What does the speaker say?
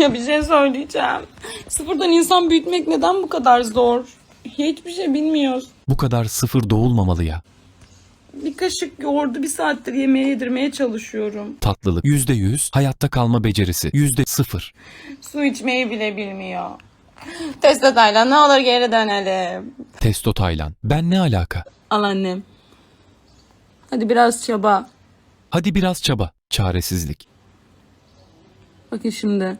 Ya bir şey söyleyeceğim. Sıfırdan insan büyütmek neden bu kadar zor? Hiçbir şey bilmiyoruz. Bu kadar sıfır doğulmamalı ya. Bir kaşık yoğurdu bir saattir yemeğe yedirmeye çalışıyorum. Tatlılık %100, hayatta kalma becerisi %0. Su içmeyi bile bilmiyor. Testo Taylan, ne olur geri dönelim. Testo Taylan. Ben ne alaka? Al annem. Hadi biraz çaba. Hadi biraz çaba. Çaresizlik. Bakın şimdi.